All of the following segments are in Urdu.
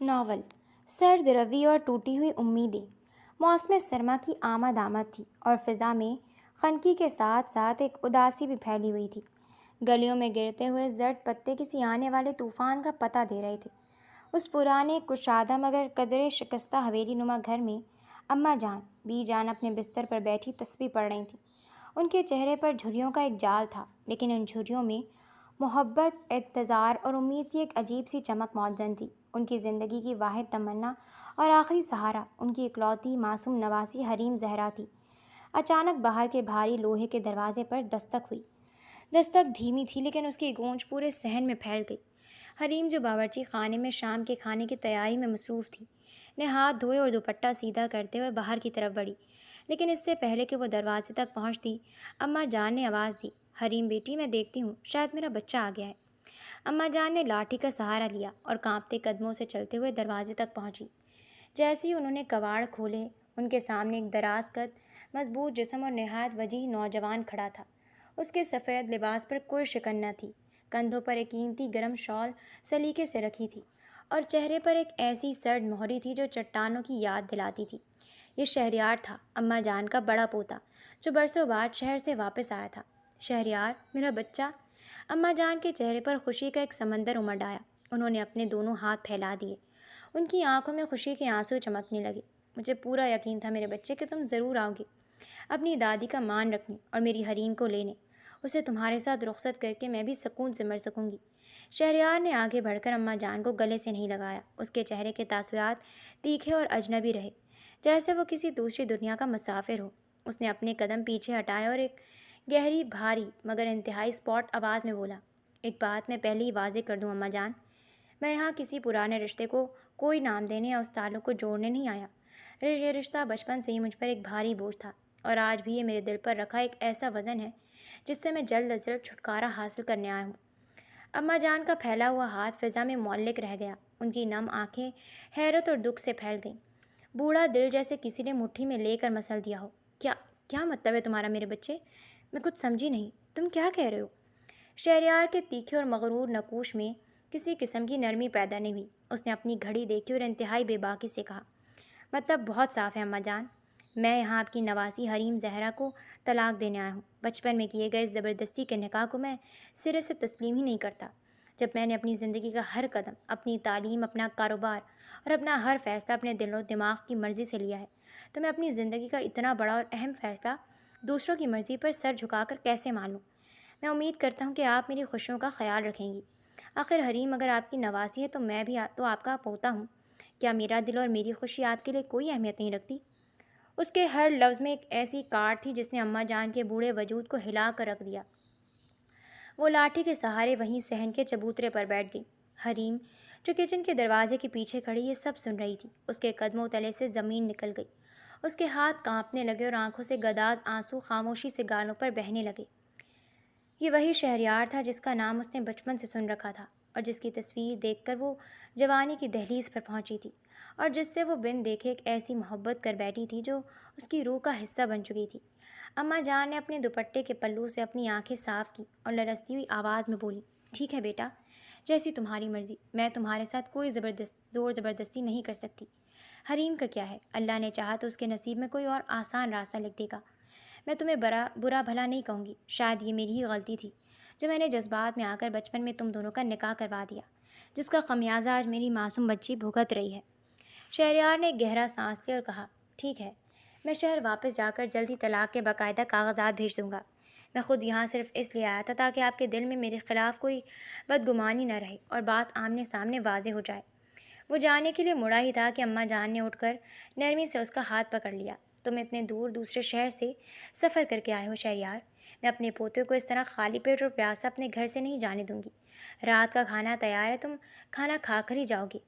ناول سرد روی اور ٹوٹی ہوئی امیدیں۔ موسم سرما کی آمد تھی اور فضا میں خنکی کے ساتھ ساتھ ایک اداسی بھی پھیلی ہوئی تھی۔ گلیوں میں گرتے ہوئے زرد پتے کسی آنے والے طوفان کا پتہ دے رہے تھے۔ اس پرانے کشادہ مگر قدرے شکستہ حویلی نما گھر میں اماں جان بی جان اپنے بستر پر بیٹھی تسبیح پڑھ رہی تھیں۔ ان کے چہرے پر جھریوں کا ایک جال تھا، لیکن ان جھریوں میں محبت، انتظار اور امید کی ایک عجیب سی چمک موجود تھی۔ ان کی زندگی کی واحد تمنا اور آخری سہارا ان کی اکلوتی معصوم نواسی حریم زہرا تھی۔ اچانک باہر کے بھاری لوہے کے دروازے پر دستک ہوئی۔ دستک دھیمی تھی لیکن اس کی گونج پورے صحن میں پھیل گئی۔ حریم، جو باورچی خانے میں شام کے کھانے کی تیاری میں مصروف تھی، نے ہاتھ دھوئے اور دوپٹہ سیدھا کرتے ہوئے باہر کی طرف بڑھی، لیکن اس سے پہلے کہ وہ دروازے تک پہنچتی، اماں جان نے آواز دی، حریم بیٹی، میں دیکھتی ہوں شاید میرا بچہ آ گیا ہے۔ اماں جان نے لاٹھی کا سہارا لیا اور کانپتے قدموں سے چلتے ہوئے دروازے تک پہنچی۔ جیسے ہی انہوں نے کواڑ کھولے، ان کے سامنے ایک دراز قد، مضبوط جسم اور نہایت وجیح نوجوان کھڑا تھا۔ اس کے سفید لباس پر کوئی شکن نہ تھی، کندھوں پر ایک قیمتی گرم شال سلیقے سے رکھی تھی اور چہرے پر ایک ایسی سرد مہری تھی جو چٹانوں کی یاد دلاتی تھی۔ یہ شہریار تھا، اماں جان کا بڑا پوتا، جو برسوں بعد شہر سے واپس آیا تھا۔ شہریار، میرا بچہ! اماں جان کے چہرے پر خوشی کا ایک سمندر امڈ آیا۔ انہوں نے اپنے دونوں ہاتھ پھیلا دیے۔ ان کی آنکھوں میں خوشی کے آنسو چمکنے لگے۔ مجھے پورا یقین تھا میرے بچے کہ تم ضرور آؤ گے، اپنی دادی کا مان رکھنے اور میری حریم کو لینے۔ اسے تمہارے ساتھ رخصت کر کے میں بھی سکون سے مر سکوں گی۔ شہریار نے آگے بڑھ کر اماں جان کو گلے سے نہیں لگایا۔ اس کے چہرے کے تاثرات تیکھے اور اجنبی رہے، جیسے وہ کسی دوسری دنیا کا مسافر ہو۔ اس نے اپنے قدم پیچھے ہٹائے اور ایک گہری، بھاری مگر انتہائی اسپاٹ آواز میں بولا، ایک بات میں پہلے ہی واضح کر دوں اماں جان، میں یہاں کسی پرانے رشتے کو کوئی نام دینے یا اس تعلق کو جوڑنے نہیں آیا۔ یہ رشتہ بچپن سے ہی مجھ پر ایک بھاری بوجھ تھا اور آج بھی یہ میرے دل پر رکھا ایک ایسا وزن ہے جس سے میں جلد از جلد چھٹکارا حاصل کرنے آیا ہوں۔ اماں جان کا پھیلا ہوا ہاتھ فضا میں معلق رہ گیا۔ ان کی نم آنکھیں حیرت اور دکھ سے پھیل گئیں۔ بوڑھا دل جیسے کسی نے مٹھی میں لے کر مسل دیا ہو۔ کیا مطلب ہے تمہارا میرے بچے؟ میں کچھ سمجھی نہیں، تم کیا کہہ رہے ہو؟ شہریار کے تیکھے اور مغرور نقوش میں کسی قسم کی نرمی پیدا نہیں ہوئی۔ اس نے اپنی گھڑی دیکھی اور انتہائی بے باکی سے کہا، مطلب بہت صاف ہے اماں جان، میں یہاں آپ کی نواسی حریم زہرا کو طلاق دینے آیا ہوں۔ بچپن میں کیے گئے اس زبردستی کے نکاح کو میں سرے سے تسلیم ہی نہیں کرتا۔ جب میں نے اپنی زندگی کا ہر قدم، اپنی تعلیم، اپنا کاروبار اور اپنا ہر فیصلہ اپنے دل و دماغ کی مرضی سے لیا ہے، تو میں اپنی زندگی کا اتنا بڑا اور اہم فیصلہ دوسروں کی مرضی پر سر جھکا کر کیسے مان لوں؟ میں امید کرتا ہوں کہ آپ میری خوشیوں کا خیال رکھیں گی۔ آخر حریم اگر آپ کی نواسی ہے تو میں بھی تو آپ کا پوتا ہوں۔ کیا میرا دل اور میری خوشی آپ کے لیے کوئی اہمیت نہیں رکھتی؟ اس کے ہر لفظ میں ایک ایسی کاٹ تھی جس نے اماں جان کے بوڑھے وجود کو ہلا کر رکھ دیا۔ وہ لاٹھی کے سہارے وہیں صحن کے چبوترے پر بیٹھ گئی۔ حریم، جو کچن کے دروازے کے پیچھے کھڑی یہ سب سن رہی تھی، اس کے قدموں تلے سے زمین نکل گئی۔ اس کے ہاتھ کانپنے لگے اور آنکھوں سے گداز آنسو خاموشی سے گالوں پر بہنے لگے۔ یہ وہی شہریار تھا جس کا نام اس نے بچپن سے سن رکھا تھا اور جس کی تصویر دیکھ کر وہ جوانی کی دہلیز پر پہنچی تھی اور جس سے وہ بن دیکھے ایک ایسی محبت کر بیٹھی تھی جو اس کی روح کا حصہ بن چکی تھی۔ اماں جان نے اپنے دوپٹے کے پلو سے اپنی آنکھیں صاف کی اور لرزتی ہوئی آواز میں بولی، ٹھیک ہے بیٹا، جیسی تمہاری مرضی، میں تمہارے ساتھ کوئی زور زبردستی نہیں کر سکتی۔ حریم کا کیا ہے، اللہ نے چاہا تو اس کے نصیب میں کوئی اور آسان راستہ لکھ دے گا۔ میں تمہیں برا بھلا نہیں کہوں گی، شاید یہ میری ہی غلطی تھی جو میں نے جذبات میں آ کر بچپن میں تم دونوں کا نکاح کروا دیا، جس کا خمیازہ آج میری معصوم بچی بھگت رہی ہے۔ شہریار نے گہرا سانس لیا اور کہا، ٹھیک ہے، میں شہر واپس جا کر جلد ہی طلاق کے باقاعدہ کاغذات بھیج دوں گا۔ میں خود یہاں صرف اس لیے آیا تھا تاکہ آپ کے دل میں میرے خلاف کوئی بدگمانی نہ رہے اور بات آمنے سامنے واضح ہو جائے۔ وہ جانے کے لیے مڑا ہی تھا کہ اماں جان نے اٹھ کر نرمی سے اس کا ہاتھ پکڑ لیا۔ تم اتنے دور دوسرے شہر سے سفر کر کے آئے ہو شہریار، میں اپنے پوتے کو اس طرح خالی پیٹ اور پیاسا اپنے گھر سے نہیں جانے دوں گی۔ رات کا کھانا تیار ہے، تم کھانا کھا کر ہی جاؤ گے۔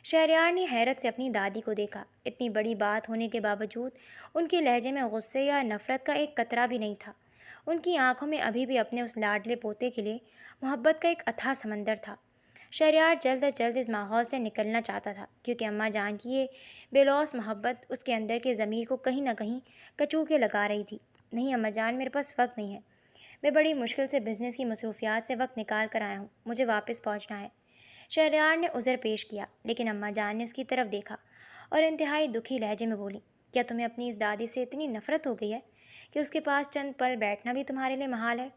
شہریار نے حیرت سے اپنی دادی کو دیکھا۔ اتنی بڑی بات ہونے کے باوجود ان کے لہجے میں غصے یا نفرت کا ایک قطرہ بھی نہیں تھا۔ ان کی آنکھوں میں ابھی بھی اپنے اس لاڈلے پوتے کے لیے محبت کا ایک اتھاہ سمندر تھا۔ شہریار جلد از جلد اس ماحول سے نکلنا چاہتا تھا کیونکہ اماں جان کی یہ بے لوث محبت اس کے اندر کے ضمیر کو کہیں نہ کہیں کچوکے لگا رہی تھی۔ نہیں اماں جان، میرے پاس وقت نہیں ہے، میں بڑی مشکل سے بزنس کی مصروفیات سے وقت نکال کر آیا ہوں، مجھے واپس پہنچنا ہے۔ شہریار نے عذر پیش کیا، لیکن اماں جان نے اس کی طرف دیکھا اور انتہائی دکھی لہجے میں بولی، کیا تمہیں اپنی اس دادی سے اتنی نفرت ہو گئی ہے کہ اس کے پاس چند پل بیٹھنا بھی تمہارے لیے محال ہے؟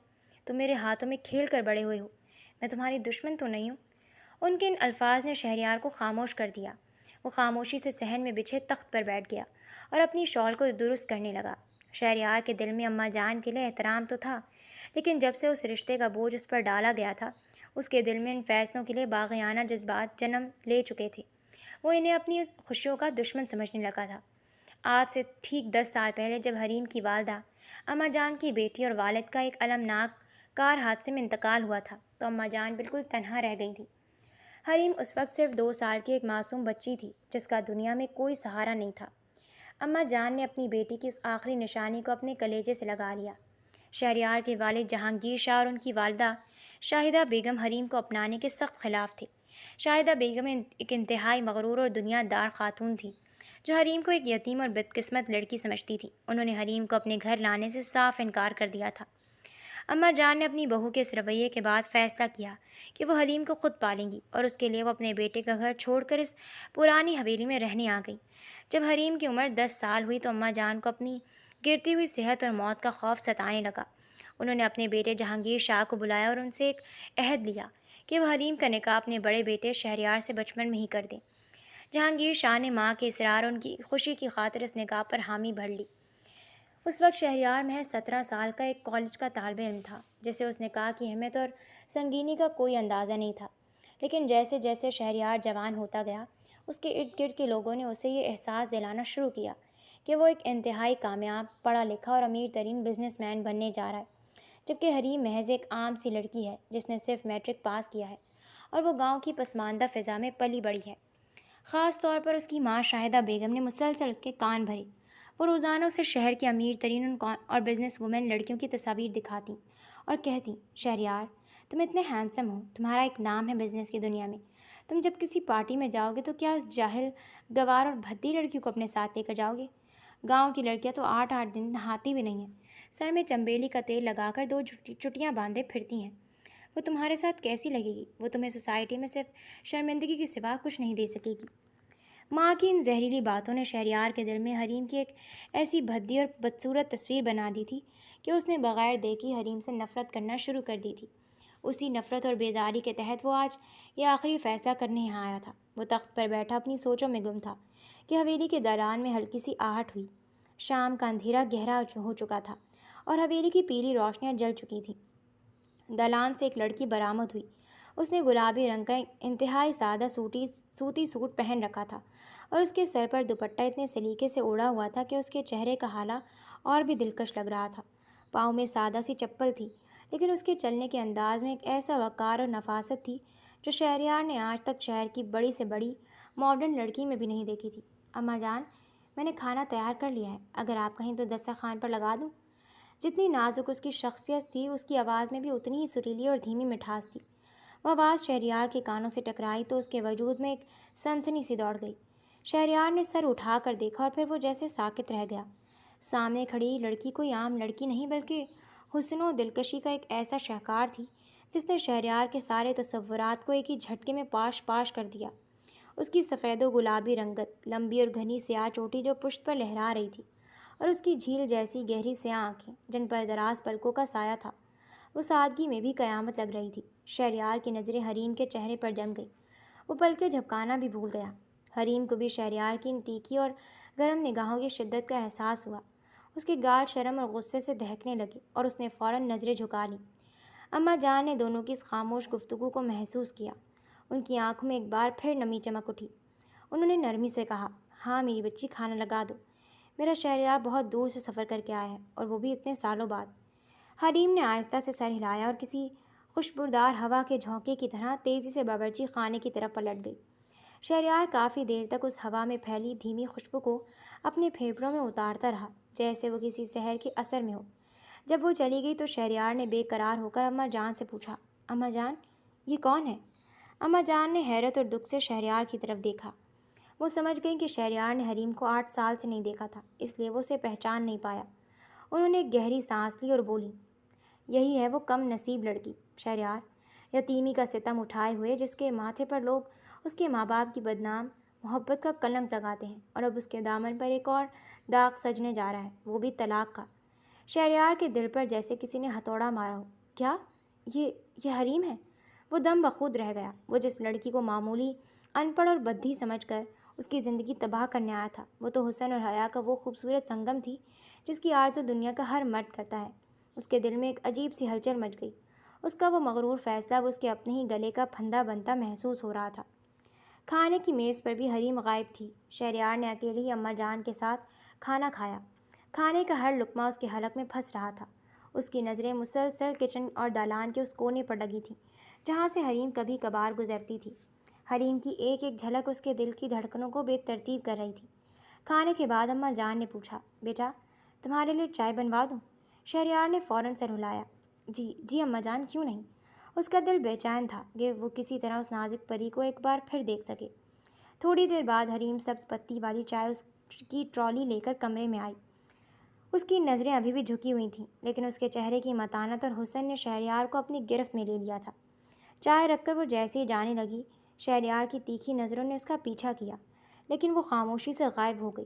تم میرے ہاتھوں میں کھیل کر بڑے ہوئے ہو، میں تمہاری دشمن تو نہیں ہوں۔ ان کے ان الفاظ نے شہریار کو خاموش کر دیا۔ وہ خاموشی سے صحن میں بچھے تخت پر بیٹھ گیا اور اپنی شال کو درست کرنے لگا۔ شہریار کے دل میں اماں جان کے لیے احترام تو تھا، لیکن جب سے اس رشتے کا بوجھ اس پر ڈالا گیا تھا، اس کے دل میں ان فیصلوں کے لیے باغیانہ جذبات جنم لے چکے تھے۔ وہ انہیں اپنی اس خوشیوں کا دشمن سمجھنے لگا تھا۔ آج سے ٹھیک 10 سال پہلے جب حریم کی والدہ، اماں جان کی بیٹی اور والد کا ایک المناک کار حادثے میں انتقال ہوا تھا، تو اماں جان بالکل تنہا رہ گئی تھی۔ حریم اس وقت صرف 2 سال کی ایک معصوم بچی تھی جس کا دنیا میں کوئی سہارا نہیں تھا۔ اماں جان نے اپنی بیٹی کی اس آخری نشانی کو اپنے کلیجے سے لگا لیا۔ شہریار کے والد جہانگیر شاہ اور ان کی والدہ شاہدہ بیگم حریم کو اپنانے کے سخت خلاف تھے۔ شاہدہ بیگم ایک انتہائی مغرور اور دنیا دار خاتون تھی جو حریم کو ایک یتیم اور بدقسمت لڑکی سمجھتی تھی۔ انہوں نے حریم کو اپنے گھر لانے سے صاف انکار کر دیا تھا۔ اماں جان نے اپنی بہو کے اس رویے کے بعد فیصلہ کیا کہ وہ حریم کو خود پالیں گی، اور اس کے لیے وہ اپنے بیٹے کا گھر چھوڑ کر اس پرانی حویلی میں رہنے آ گئی۔ جب حریم کی عمر 10 سال ہوئی تو اماں جان کو اپنی گرتی ہوئی صحت اور موت کا خوف ستانے لگا۔ انہوں نے اپنے بیٹے جہانگیر شاہ کو بلایا اور ان سے ایک عہد لیا کہ وہ حریم کا نکاح اپنے بڑے بیٹے شہریار سے بچپن میں ہی کر دیں۔ جہانگیر شاہ نے ماں کے اصرار اور ان کی خوشی کی خاطر اس نکاح پر حامی بھر لی۔ اس وقت شہریار محض 17 سال کا ایک کالج کا طالب علم تھا، جسے اس نکاح کی اہمیت اور سنگینی کا کوئی اندازہ نہیں تھا۔ لیکن جیسے جیسے شہریار جوان ہوتا گیا، اس کے ارد گرد کے لوگوں نے اسے یہ احساس دلانا شروع کیا کہ وہ ایک انتہائی کامیاب، پڑھا لکھا اور امیر ترین بزنس مین بننے جا رہا ہے، جبکہ حریم محض ایک عام سی لڑکی ہے جس نے صرف میٹرک پاس کیا ہے اور وہ گاؤں کی پسماندہ فضا میں پلی بڑھی ہے۔ خاص طور پر اس کی ماں شاہدہ بیگم نے مسلسل اس کے کان بھرے۔ وہ روزانہ اسے شہر کی امیر ترین اور بزنس وومن لڑکیوں کی تصاویر دکھاتی اور کہتی، شہریار، تم اتنے ہینڈسم ہو، تمہارا ایک نام ہے بزنس کی دنیا میں، تم جب کسی پارٹی میں جاؤ گے تو کیا اس جاہل، گوار اور بھدی لڑکی کو اپنے ساتھ لے کر جاؤ گے؟ گاؤں کی لڑکیاں تو 8 دن نہاتی بھی نہیں ہیں، سر میں چنبیلی کا تیل لگا کر 2 چٹیاں باندھے پھرتی ہیں۔ وہ تمہارے ساتھ کیسی لگے گی؟ وہ تمہیں سوسائٹی میں صرف شرمندگی کے سوا کچھ نہیں دے سکے گی۔ ماں کی ان زہریلی باتوں نے شہریار کے دل میں حریم کی ایک ایسی بھدی اور بدصورت تصویر بنا دی تھی کہ اس نے بغیر دیکھی حریم سے نفرت کرنا شروع کر دی تھی۔ اسی نفرت اور بیزاری کے تحت وہ آج یہ آخری فیصلہ کرنے یہاں آیا تھا۔ وہ تخت پر بیٹھا اپنی سوچوں میں گم تھا کہ حویلی کے دالان میں ہلکی سی آہٹ ہوئی۔ شام کا اندھیرا گہرا ہو چکا تھا اور حویلی کی پیلی روشنیاں جل چکی تھیں۔ دالان سے ایک لڑکی برآمد ہوئی۔ اس نے گلابی رنگ کا انتہائی سادہ سوتی سوٹ پہن رکھا تھا اور اس کے سر پر دوپٹہ اتنے سلیقے سے اوڑھا ہوا تھا کہ اس کے چہرے کا حالہ اور بھی دلکش لگ رہا تھا۔ پاؤں میں سادہ سی چپل تھی، لیکن اس کے چلنے کے انداز میں ایک ایسا وقار اور نفاست تھی جو شہریار نے آج تک شہر کی بڑی سے بڑی ماڈرن لڑکی میں بھی نہیں دیکھی تھی۔ اماں جان، میں نے کھانا تیار کر لیا ہے، اگر آپ کہیں تو دسترخوان پر لگا دوں؟ جتنی نازک اس کی شخصیت تھی، اس کی آواز میں بھی اتنی ہی سریلی اور دھیمی مٹھاس تھی۔ وہ آواز شہریار کے کانوں سے ٹکرائی تو اس کے وجود میں ایک سنسنی سی دوڑ گئی۔ شہریار نے سر اٹھا کر دیکھا اور پھر وہ جیسے ساکت رہ گیا۔ سامنے کھڑی لڑکی کوئی عام لڑکی نہیں بلکہ حسن و دلکشی کا ایک ایسا شاہکار تھی جس نے شہریار کے سارے تصورات کو ایک ہی جھٹکے میں پاش کر دیا۔ اس کی سفید و گلابی رنگت، لمبی اور گھنی سیاہ چوٹی جو پشت پر لہرا رہی تھی، اور اس کی جھیل جیسی گہری سیاہ آنکھیں جن پر دراز پلکوں کا سایہ تھا، وہ سادگی میں بھی قیامت لگ رہی تھی۔ شہریار کی نظریں حریم کے چہرے پر جم گئی۔ وہ پلکیں جھپکانا بھی بھول گیا۔ حریم کو بھی شہریار کی ان تیکھی اور گرم نگاہوں کی شدت کا احساس ہوا۔ اس کے گال شرم اور غصے سے دہکنے لگے اور اس نے فوراً نظریں جھکا لیں۔ اماں جان نے دونوں کی اس خاموش گفتگو کو محسوس کیا۔ ان کی آنکھوں میں ایک بار پھر نمی چمک اٹھی۔ انہوں نے نرمی سے کہا، ہاں میری بچی، کھانا لگا دو، میرا شہریار بہت دور سے سفر کر کے آیا ہے، اور وہ بھی اتنے سالوں بعد۔ حریم نے آہستہ سے سر ہلایا اور کسی خوشبودار ہوا کے جھونکے کی طرح تیزی سے باورچی خانے کی طرف پلٹ گئی۔ شہریار کافی دیر تک اس ہوا میں پھیلی دھیمی خوشبو کو اپنے پھیپھڑوں میں اتارتا رہا، جیسے وہ کسی سحر کے اثر میں ہو۔ جب وہ چلی گئی تو شہریار نے بے قرار ہو کر اماں جان سے پوچھا، اماں جان، یہ کون ہے؟ اماں جان نے حیرت اور دکھ سے شہریار کی طرف دیکھا۔ وہ سمجھ گئیں کہ شہریار نے حریم کو 8 سال سے نہیں دیکھا تھا، اس لیے وہ اسے پہچان نہیں پایا۔ انہوں نے ایک گہری سانس لی اور بولی، یہی ہے وہ کم نصیب لڑکی، شہریار، یتیمی کا ستم اٹھائے ہوئے جس کے ماتھے پر لوگ اس کے ماں باپ کی بدنام محبت کا کلنک لگاتے ہیں، اور اب اس کے دامن پر ایک اور داغ سجنے جا رہا ہے، وہ بھی طلاق کا۔ شہریار کے دل پر جیسے کسی نے ہتھوڑا مارا ہو۔ کیا یہ حریم ہے؟ وہ دم بخود رہ گیا۔ وہ جس لڑکی کو معمولی ان پڑھ اور بدھی سمجھ کر اس کی زندگی تباہ کرنے آیا تھا، وہ تو حسن اور حیا کا وہ خوبصورت سنگم تھی جس کی آرزو دنیا کا ہر مرد کرتا ہے۔ اس کے دل میں ایک عجیب سی ہلچل مچ گئی۔ اس کا وہ مغرور فیصلہ اب اس کے اپنے ہی گلے کا پھندا بنتا محسوس ہو رہا تھا۔ کھانے کی میز پر بھی حریم غائب تھی۔ شہریار نے اکیلے ہی اماں جان کے ساتھ کھانا کھایا۔ کھانے کا ہر لقمہ اس کے حلق میں پھنس رہا تھا۔ اس کی نظریں مسلسل کچن اور دالان کے اس کونے پر لگی تھیں جہاں سے حریم کبھی کبھار گزرتی تھی۔ حریم کی ایک ایک جھلک اس کے دل کی دھڑکنوں کو بے ترتیب کر رہی تھی۔ کھانے کے بعد اماں جان نے پوچھا، بیٹا تمہارے لیے چائے بنوا دوں؟ شہریار نے فوراً سر ہلایا۔ جی اماں جان، کیوں نہیں۔ اس کا دل بے چین تھا کہ وہ کسی طرح اس نازک پری کو ایک بار پھر دیکھ سکے۔ تھوڑی دیر بعد حریم سبز پتی والی چائے اس کی ٹرالی لے کر کمرے میں آئی۔ اس کی نظریں ابھی بھی جھکی ہوئی تھیں، لیکن اس کے چہرے کی متانت اور حسن نے شہریار کو اپنی گرفت میں لے لیا تھا۔ چائے رکھ کر وہ جیسے ہی جانے لگی، شہریار کی تیکھی نظروں نے اس کا پیچھا کیا، لیکن وہ خاموشی سے غائب ہو گئی۔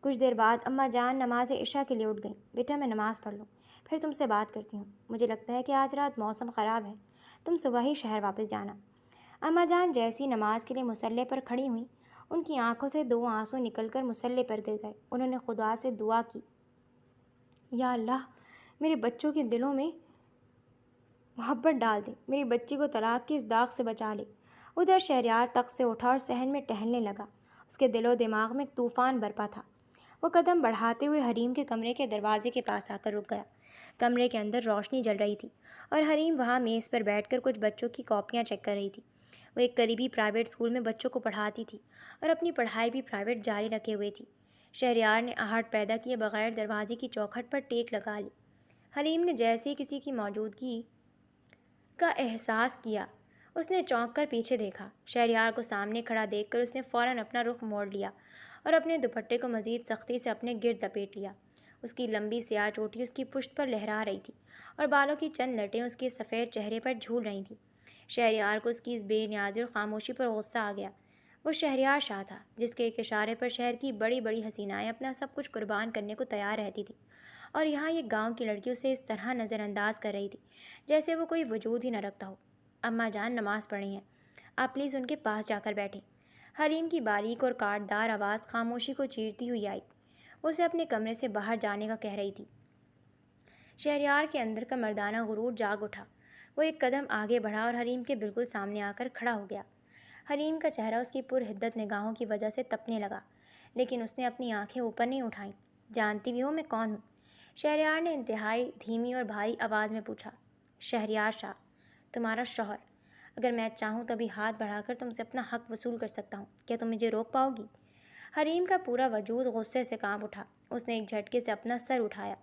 کچھ دیر بعد اماں جان نماز عشاء کے لیے اٹھ گئیں۔ بیٹا میں نماز پڑھ لوں، پھر تم سے بات کرتی ہوں۔ مجھے لگتا ہے کہ آج رات موسم خراب ہے، تم صبح ہی شہر واپس جانا۔ اماں جان جیسی نماز کے لیے مصلے پر کھڑی ہوئیں، ان کی آنکھوں سے دو آنسو نکل کر مصلے پر گر گئے۔ انہوں نے خدا سے دعا کی، یا اللہ میرے بچوں کے دلوں میں محبت ڈال دے، میری بچی کو طلاق کے اس داغ سے بچا لے۔ ادھر شہریار تخت سے اٹھا اور صحن میں ٹہلنے لگا۔ اس کے دل و دماغ میں ایک طوفان برپا تھا۔ وہ قدم بڑھاتے ہوئے حریم کے کمرے کے دروازے کے پاس آ کر رک گیا۔ کمرے کے اندر روشنی جل رہی تھی اور حریم وہاں میز پر بیٹھ کر کچھ بچوں کی کاپیاں چیک کر رہی تھی۔ وہ ایک قریبی پرائیویٹ اسکول میں بچوں کو پڑھاتی تھی اور اپنی پڑھائی بھی پرائیویٹ جاری رکھے ہوئے تھی۔ شہریار نے آہٹ پیدا کیے بغیر دروازے کی چوکھٹ پر ٹیک لگا لی۔ حریم نے جیسے ہی کسی کی موجودگی کا احساس کیا، اس نے چونک کر پیچھے دیکھا۔ شہریار کو سامنے کھڑا دیکھ کر اس نے فوراً اپنا رخ موڑ لیا اور اپنے دوپٹے کو مزید سختی سے اپنے گرد لپیٹ لیا۔ اس کی لمبی سیاہ چوٹی اس کی پشت پر لہرا رہی تھی اور بالوں کی چند لٹیں اس کے سفید چہرے پر جھول رہی تھیں۔ شہریار کو اس کی اس بے نیازی اور خاموشی پر غصہ آ گیا۔ وہ شہریار شاہ تھا جس کے ایک اشارے پر شہر کی بڑی بڑی حسینائیں اپنا سب کچھ قربان کرنے کو تیار رہتی تھیں، اور یہاں یہ گاؤں کی لڑکی اسے اس طرح نظر انداز کر رہی تھی جیسے وہ کوئی وجود ہی نہ رکھتا ہو۔ اماں جان نماز پڑھ رہی ہیں، آپ پلیز ان کے پاس جا کر بیٹھیں۔ حریم کی باریک اور کاٹدار آواز خاموشی کو چیرتی ہوئی آئی۔ وہ اسے اپنے کمرے سے باہر جانے کا کہہ رہی تھی۔ شہریار کے اندر کا مردانہ غرور جاگ اٹھا۔ وہ ایک قدم آگے بڑھا اور حریم کے بالکل سامنے آ کر کھڑا ہو گیا۔ حریم کا چہرہ اس کی پرحدت نگاہوں کی وجہ سے تپنے لگا، لیکن اس نے اپنی آنکھیں اوپر نہیں اٹھائیں۔ جانتی بھی ہو میں کون ہوں؟ شہریار نے انتہائی دھیمی اور بھاری آواز میں پوچھا۔ شہریار شاہ، تمہارا شوہر۔ اگر میں چاہوں تو ابھی ہاتھ بڑھا کر تم سے اپنا حق وصول کر سکتا ہوں، کیا تم مجھے روک پاؤ گی؟ حریم کا پورا وجود غصے سے کانپ اٹھا۔ اس نے ایک جھٹکے سے اپنا سر اٹھایا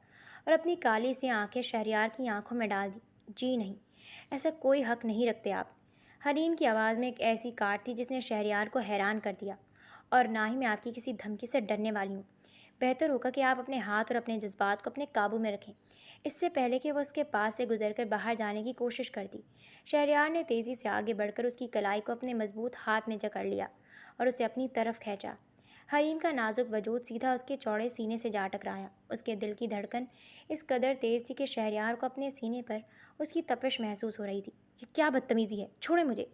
اور اپنی کالی سی آنکھیں شہریار کی آنکھوں میں ڈال دی۔ جی نہیں، ایسا کوئی حق نہیں رکھتے آپ۔ حریم کی آواز میں ایک ایسی کاٹ تھی جس نے شہریار کو حیران کر دیا۔ اور نہ ہی میں آپ کی کسی دھمکی سے ڈرنے والی ہوں۔ بہتر ہوگا کہ آپ اپنے ہاتھ اور اپنے جذبات کو اپنے قابو میں رکھیں۔ اس سے پہلے کہ وہ اس کے پاس سے گزر کر باہر جانے کی کوشش کرتی، شہریار نے تیزی سے آگے بڑھ کر اس کی کلائی کو اپنے مضبوط ہاتھ میں جکڑ لیا اور اسے اپنی طرف کھینچا۔ حریم کا نازک وجود سیدھا اس کے چوڑے سینے سے جا ٹکرایا۔ اس کے دل کی دھڑکن اس قدر تیز تھی کہ شہریار کو اپنے سینے پر اس کی تپش محسوس ہو رہی تھی۔ یہ کیا بدتمیزی ہے، چھوڑیں مجھے۔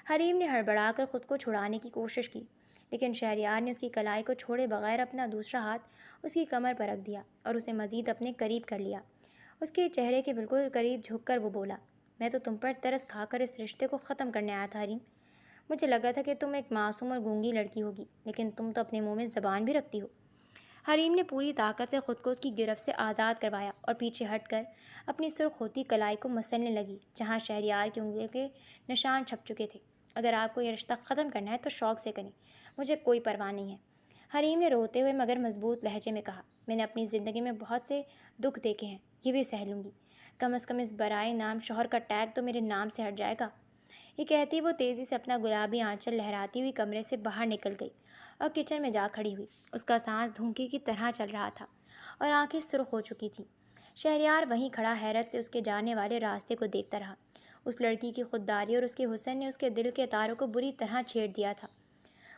حریم نے ہڑبڑا کر خود کو چھڑانے کی کوشش کی، لیکن شہریار نے اس کی کلائی کو چھوڑے بغیر اپنا دوسرا ہاتھ اس کی کمر پر رکھ دیا اور اسے مزید اپنے قریب کر لیا۔ اس کے چہرے کے بالکل قریب جھک کر وہ بولا، میں تو تم پر ترس کھا کر اس رشتے کو ختم کرنے آیا تھا حریم۔ مجھے لگا تھا کہ تم ایک معصوم اور گونگی لڑکی ہوگی، لیکن تم تو اپنے منہ میں زبان بھی رکھتی ہو۔ حریم نے پوری طاقت سے خود کو اس کی گرفت سے آزاد کروایا اور پیچھے ہٹ کر اپنی سرخ ہوتی کلائی کو مسلنے لگی جہاں شہریار کی انگلیوں کے نشان چھپ چکے تھے۔ اگر آپ کو یہ رشتہ ختم کرنا ہے تو شوق سے کریں، مجھے کوئی پرواہ نہیں ہے۔ حریم نے روتے ہوئے مگر مضبوط لہجے میں کہا، میں نے اپنی زندگی میں بہت سے دکھ دیکھے ہیں، یہ بھی سہ لوں گی، کم از کم اس برائے نام شوہر کا ٹیگ تو میرے نام سے ہٹ جائے گا۔ یہ کہتی وہ تیزی سے اپنا گلابی آنچل لہراتی ہوئی کمرے سے باہر نکل گئی اور کچن میں جا کھڑی ہوئی۔ اس کا سانس دھونکے کی طرح چل رہا تھا اور آنکھیں سرخ ہو چکی تھیں۔ شہریار وہیں کھڑا حیرت سے اس کے جانے والے راستے کو دیکھتا رہا۔ اس لڑکی کی خودداری اور اس کے حسن نے اس کے دل کے تاروں کو بری طرح چھیڑ دیا تھا۔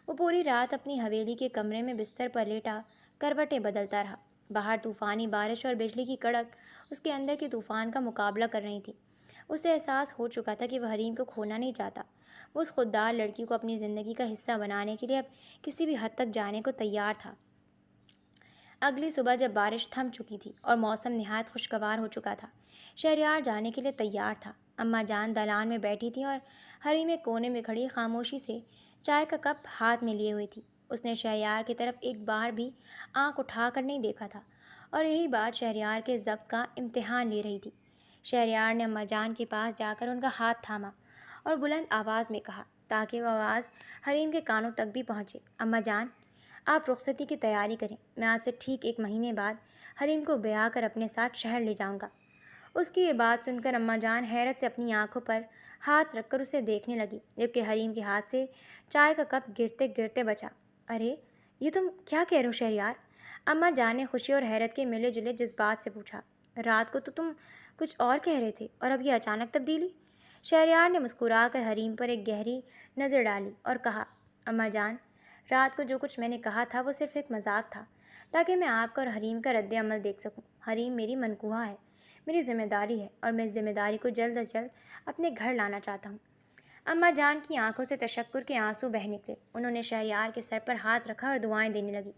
وہ پوری رات اپنی حویلی کے کمرے میں بستر پر لیٹا کروٹیں بدلتا رہا۔ باہر طوفانی بارش اور بجلی کی کڑک اس کے اندر کے طوفان کا مقابلہ کر رہی تھی۔ اسے احساس ہو چکا تھا کہ وہ حریم کو کھونا نہیں چاہتا۔ وہ اس خوددار لڑکی کو اپنی زندگی کا حصہ بنانے کے لیے اب کسی بھی حد تک جانے کو تیار تھا۔ اگلی صبح جب بارش تھم چکی تھی اور موسم نہایت خوشگوار ہو چکا تھا، شہریار جانے کے لیے تیار تھا۔ اماں جان دالان میں بیٹھی تھی اور حریم ایک کونے میں کھڑی خاموشی سے چائے کا کپ ہاتھ میں لیے ہوئی تھی۔ اس نے شہریار کی طرف ایک بار بھی آنکھ اٹھا کر نہیں دیکھا تھا اور یہی بات شہریار کے ضبط کا امتحان لے رہی تھی۔ شہریار نے اماں جان کے پاس جا کر ان کا ہاتھ تھاما اور بلند آواز میں کہا تاکہ وہ آواز حریم کے کانوں تک بھی پہنچے، اماں جان، آپ رخصتی کی تیاری کریں۔ میں آج سے ٹھیک 1 مہینے بعد حریم کو بیاہ کر اپنے ساتھ شہر لے جاؤں گا۔ اس کی یہ بات سن کر اماں جان حیرت سے اپنی آنکھوں پر ہاتھ رکھ کر اسے دیکھنے لگی، جبکہ حریم کے ہاتھ سے چائے کا کپ گرتے گرتے بچا۔ ارے یہ تم کیا کہہ رہے ہو شہریار؟ اماں جان نے خوشی اور حیرت کے ملے جلے جذبات سے پوچھا۔ رات کو تو تم کچھ اور کہہ رہے تھے اور اب یہ اچانک تبدیلی؟ شہریار نے مسکرا کر حریم پر ایک گہری نظر ڈالی اور کہا، اماں جان، رات کو جو کچھ میں نے کہا تھا وہ صرف ایک مذاق تھا تاکہ میں آپ کا اور حریم کا رد عمل دیکھ سکوں۔ حریم میری منکوہا ہے، میری ذمہ داری ہے اور میں اس ذمہ داری کو جلد از جلد اپنے گھر لانا چاہتا ہوں۔ اماں جان کی آنکھوں سے تشکر کے آنسو بہہ نکلے۔ انہوں نے شہریار کے سر پر ہاتھ رکھا اور دعائیں دینے لگی۔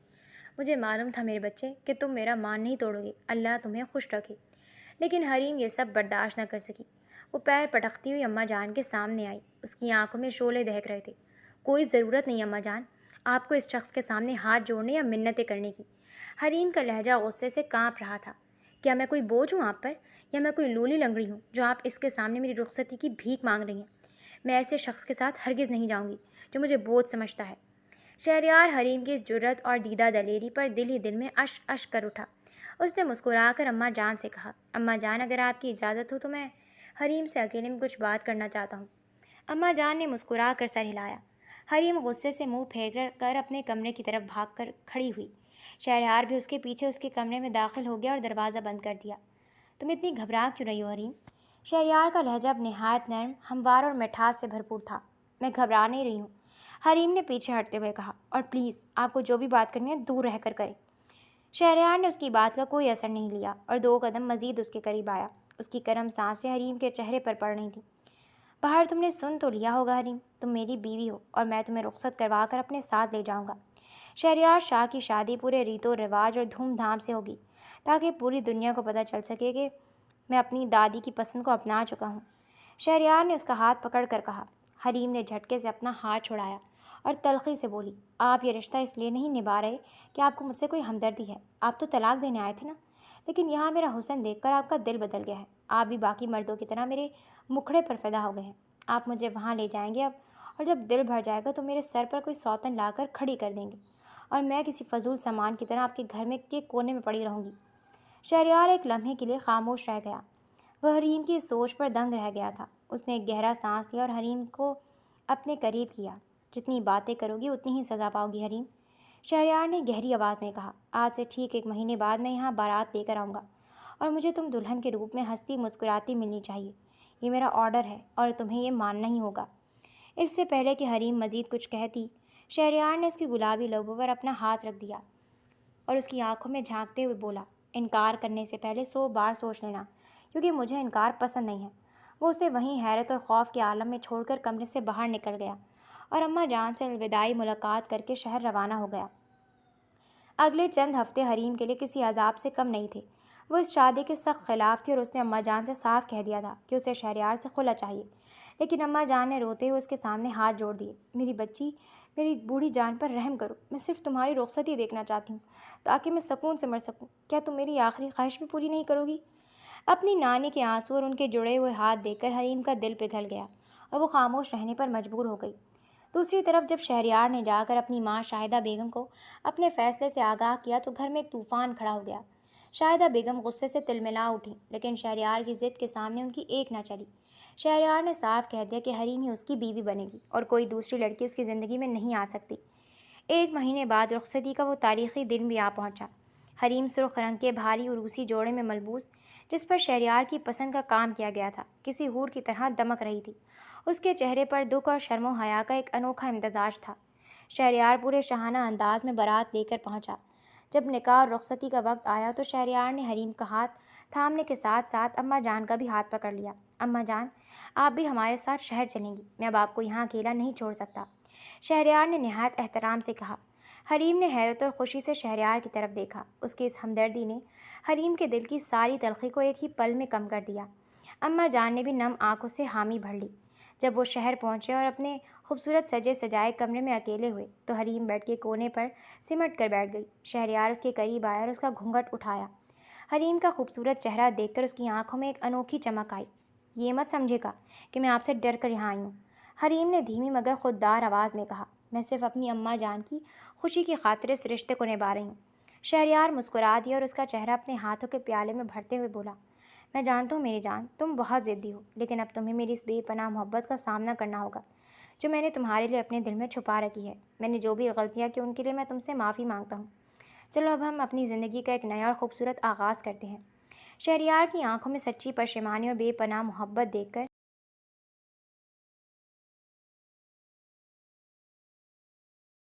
مجھے معلوم تھا میرے بچے کہ تم میرا مان نہیں توڑو گے، اللہ تمہیں خوش رکھے۔ لیکن حریم یہ سب برداشت نہ کر سکی۔ وہ پیر پٹکتی ہوئی اماں جان کے سامنے آئی۔ اس کی آنکھوں میں شعلے دہک رہے تھے۔ کوئی ضرورت نہیں اماں جان، آپ کو اس شخص کے سامنے ہاتھ جوڑنے یا منتیں کرنے کی۔ حریم کا لہجہ غصے سے کانپ رہا تھا۔ کیا میں کوئی بوجھ ہوں آپ پر، یا میں کوئی لولی لنگڑی ہوں جو آپ اس کے سامنے میری رخصتی کی بھیک مانگ رہی ہیں؟ میں ایسے شخص کے ساتھ ہرگز نہیں جاؤں گی جو مجھے بوجھ سمجھتا ہے۔ شہریار حریم کی اس جرأت اور دیدہ دلیری پر دل ہی دل میں اشک اشک کر اٹھا۔ اس نے مسکرا کر اماں جان سے کہا، اماں جان، اگر آپ کی اجازت ہو تو میں حریم سے اکیلے میں کچھ بات کرنا چاہتا ہوں۔ اماں جان نے مسکرا کر سر ہلایا۔ حریم غصے سے منہ پھیر کر اپنے کمرے کی طرف بھاگ کر کھڑی ہوئی۔ شہریار بھی اس کے پیچھے اس کے کمرے میں داخل ہو گیا اور دروازہ بند کر دیا۔ تم اتنی گھبرا کیوں رہی ہو حریم؟ شہریار کا لہجہ اب نہایت نرم، ہموار اور مٹھاس سے بھرپور تھا۔ میں گھبرا نہیں رہی ہوں، حریم نے پیچھے ہٹتے ہوئے کہا، اور پلیز آپ کو جو بھی بات کرنی ہے دور رہ کر کریں۔ شہریار نے اس کی بات کا کوئی اثر نہیں لیا اور 2 قدم مزید اس کے قریب آیا۔ اس کی گرم سانسیں حریم کے چہرے پر پڑ رہی تھیں۔ باہر تم نے سن تو لیا ہوگا حریم، تم میری بیوی ہو اور میں تمہیں رخصت کروا کر اپنے ساتھ لے جاؤں گا۔ شہریار شاہ کی شادی پورے ریت و رواج اور دھوم دھام سے ہوگی تاکہ پوری دنیا کو پتہ چل سکے کہ میں اپنی دادی کی پسند کو اپنا چکا ہوں۔ شہریار نے اس کا ہاتھ پکڑ کر کہا۔ حریم نے جھٹکے سے اپنا ہاتھ چھڑایا اور تلخی سے بولی، آپ یہ رشتہ اس لیے نہیں نبھا رہے کہ آپ کو مجھ سے کوئی ہمدردی ہے، آپ تو طلاق دینے آئے تھے نا؟ لیکن یہاں میرا حسن دیکھ کر آپ کا دل بدل گیا ہے، آپ بھی باقی مردوں کی طرح میرے مکھڑے پر فدا ہو گئے ہیں۔ آپ مجھے وہاں لے جائیں گے اب، اور جب دل بھر جائے گا تو میرے سر پر کوئی سوتن لا کر کھڑی کر دیں گے اور میں کسی فضول سامان کی طرح آپ کے گھر میں کے کونے میں پڑی رہوں گی۔ شہریار ایک لمحے کے لیے خاموش رہ گیا۔ وہ حریم کی سوچ پر دنگ رہ گیا تھا۔ اس نے ایک گہرا سانس لیا اور حریم کو اپنے قریب کیا۔ جتنی باتیں کرو گی اتنی ہی سزا پاؤ گی حریم، شہریار نے گہری آواز میں کہا۔ آج سے ٹھیک 1 مہینے بعد میں یہاں بارات لے کر آؤں گا اور مجھے تم دلہن کے روپ میں ہنستی مسکراتی ملنی چاہیے۔ یہ میرا آرڈر ہے اور تمہیں یہ ماننا ہی ہوگا۔ اس سے پہلے کہ حریم مزید کچھ کہتی، شہریار نے اس کی گلابی لبوں پر اپنا ہاتھ رکھ دیا اور اس کی آنکھوں میں جھانکتے ہوئے بولا، انکار کرنے سے پہلے 100 بار سوچ لینا، کیونکہ مجھے انکار پسند نہیں ہے۔ وہ اسے وہیں حیرت اور خوف کے عالم میں چھوڑ کر کمرے سے باہر نکل گیا اور اماں جان سے الوداعی ملاقات کر کے شہر روانہ ہو گیا۔ اگلے چند ہفتے حریم کے لیے کسی عذاب سے کم نہیں تھے۔ وہ اس شادی کے سخت خلاف تھی اور اس نے اماں جان سے صاف کہہ دیا تھا کہ اسے شہریار سے خلا چاہیے، لیکن اماں جان نے روتے ہوئے اس کے سامنے ہاتھ جوڑ دیے۔ میری بچی، میری بوڑھی جان پر رحم کرو، میں صرف تمہاری رخصتی دیکھنا چاہتی ہوں تاکہ میں سکون سے مر سکوں۔ کیا تم میری آخری خواہش بھی پوری نہیں کرو گی؟ اپنی نانی کے آنسو اور ان کے جڑے ہوئے ہاتھ دیکھ کر حریم کا دل پگھل گیا اور وہ خاموش رہنے پر مجبور ہو گئی۔ دوسری طرف جب شہریار نے جا کر اپنی ماں شاہدہ بیگم کو اپنے فیصلے سے آگاہ کیا تو گھر میں ایک طوفان کھڑا ہو گیا۔ شاہدہ بیگم غصے سے تلملا اٹھیں، لیکن شہریار کی ضد کے سامنے ان کی ایک نہ چلی۔ شہریار نے صاف کہہ دیا کہ حریم ہی اس کی بیوی بنے گی اور کوئی دوسری لڑکی اس کی زندگی میں نہیں آ سکتی۔ 1 مہینے بعد رخصتی کا وہ تاریخی دن بھی آ پہنچا۔ حریم سرخ رنگ کے بھاری عروسی جوڑے میں ملبوس، جس پر شہریار کی پسند کا کام کیا گیا تھا، کسی حور کی طرح دمک رہی تھی۔ اس کے چہرے پر دکھ اور شرم و حیا کا ایک انوکھا امتزاج تھا۔ شہریار پورے شاہانہ انداز میں بارات لے کر پہنچا۔ جب نکاح اور رخصتی کا وقت آیا تو شہریار نے حریم کا ہاتھ تھامنے کے ساتھ ساتھ اماں جان کا بھی ہاتھ پکڑ لیا۔ اماں جان، آپ بھی ہمارے ساتھ شہر چلیں گی، میں اب آپ کو یہاں اکیلا نہیں چھوڑ سکتا، شہریار نے نہایت احترام سے کہا۔ حریم نے حیرت اور خوشی سے شہریار کی طرف دیکھا۔ اس کی اس ہمدردی نے حریم کے دل کی ساری تلخی کو ایک ہی پل میں کم کر دیا۔ اماں جان نے بھی نم آنکھوں سے حامی بھر لی۔ جب وہ شہر پہنچے اور اپنے خوبصورت سجے سجائے کمرے میں اکیلے ہوئے تو حریم بیڈ کے کونے پر سمٹ کر بیٹھ گئی۔ شہریار اس کے قریب آیا اور اس کا گھونگھٹ اٹھایا۔ حریم کا خوبصورت چہرہ دیکھ کر اس کی آنکھوں میں ایک انوکھی چمک آئی۔ یہ مت سمجھے گا کہ میں آپ سے ڈر کر یہاں آئی ہوں، حریم نے دھیمی مگر خوددار آواز میں کہا۔ میں صرف اپنی اماں جان کی خوشی کی خاطر اس رشتے کو نبھا رہی ہوں۔ شہریار مسکرا دیا اور اس کا چہرہ اپنے ہاتھوں کے پیالے میں بھرتے ہوئے بولا، میں جانتا ہوں میری جان، تم بہت ضدی ہو، لیکن اب تمہیں میری اس بے پناہ محبت کا سامنا کرنا ہوگا جو میں نے تمہارے لیے اپنے دل میں چھپا رکھی ہے۔ میں نے جو بھی غلطیاں کی ان کے لیے میں تم سے معافی مانگتا ہوں۔ چلو اب ہم اپنی زندگی کا ایک نیا اور خوبصورت آغاز کرتے ہیں۔ شہریار کی آنکھوں میں سچی پشیمانی اور بے پناہ محبت دیکھ کر